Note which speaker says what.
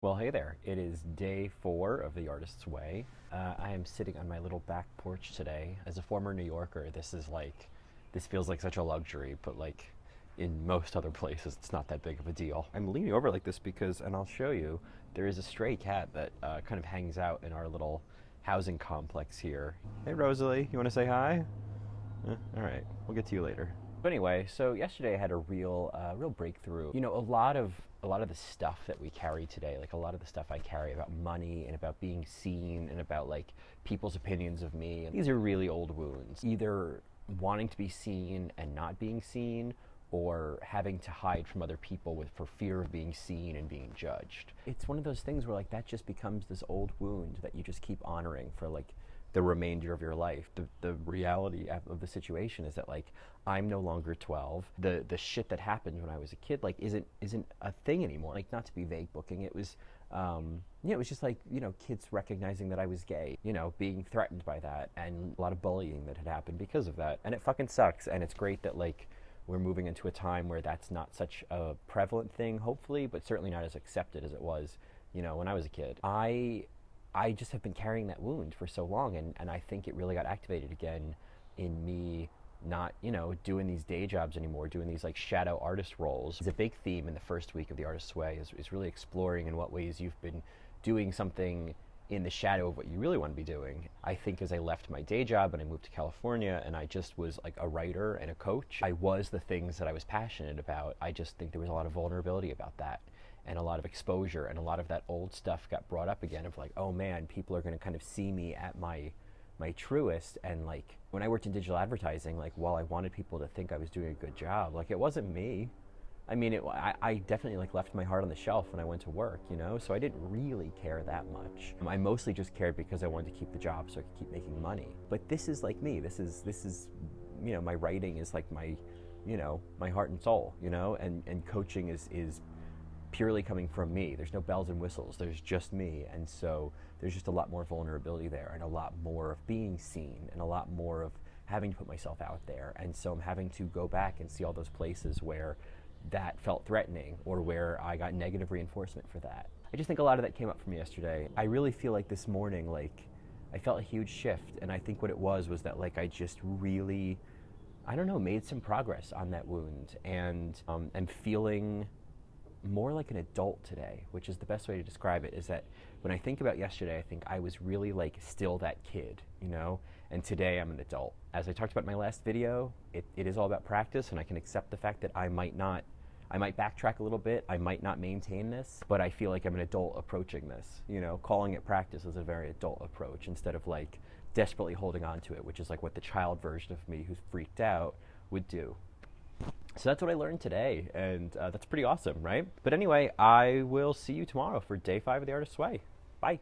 Speaker 1: Well, hey there. It is day 4 of The Artist's Way. I am sitting on my little back porch today. As a former New Yorker, this feels like such a luxury, but like in most other places, it's not that big of a deal. I'm leaning over like this because, and I'll show you, there is a stray cat that kind of hangs out in our little housing complex here. Hey, Rosalie, you want to say hi? All right, we'll get to you later. But anyway, so yesterday I had a real breakthrough. You know, a lot of the stuff that we carry today, like a lot of the stuff I carry about money and about being seen and about like people's opinions of me. And these are really old wounds. Either wanting to be seen and not being seen, or having to hide from other people for fear of being seen and being judged. It's one of those things where like that just becomes this old wound that you just keep honoring for like the remainder of your life. The reality of the situation is that like I'm no longer 12. The shit that happened when I was a kid like isn't a thing anymore. Like, not to be vague booking, it was it was just like, kids recognizing that I was gay, being threatened by that, and a lot of bullying that had happened because of that. And it fucking sucks. And it's great that like we're moving into a time where that's not such a prevalent thing, hopefully, but certainly not as accepted as it was, when I was a kid. I just have been carrying that wound for so long, and I think it really got activated again in me not, doing these day jobs anymore, doing these like shadow artist roles. It's a big theme in the first week of The Artist's Way is really exploring in what ways you've been doing something in the shadow of what you really want to be doing. I think as I left my day job and I moved to California and I just was like a writer and a coach, I was the things that I was passionate about. I just think there was a lot of vulnerability about that, and a lot of exposure, and a lot of that old stuff got brought up again of like, oh man, people are going to kind of see me at my truest. And like when I worked in digital advertising, like while I wanted people to think I was doing a good job, like it wasn't me. I mean, I definitely like left my heart on the shelf when I went to work, so I didn't really care that much. I mostly just cared because I wanted to keep the job so I could keep making money. But this is like me. This is my writing is like my my heart and soul, and coaching is purely coming from me. There's no bells and whistles. There's just me. And so there's just a lot more vulnerability there, and a lot more of being seen, and a lot more of having to put myself out there. And so I'm having to go back and see all those places where that felt threatening, or where I got negative reinforcement for that. I just think a lot of that came up for me yesterday. I really feel like this morning, like I felt a huge shift, and I think what it was that like I just really, I don't know, made some progress on that wound, and am feeling more like an adult today, which is the best way to describe it. Is that when I think about yesterday, I think I was really like still that kid, and today I'm an adult. As I talked about in my last video, it is all about practice, and I can accept the fact that I might backtrack a little bit, I might not maintain this, but I feel like I'm an adult approaching this. Calling it practice is a very adult approach, instead of like desperately holding on to it, which is like what the child version of me who's freaked out would do. So that's what I learned today, and that's pretty awesome, right? But anyway, I will see you tomorrow for day 5 of The Artist's Way. Bye.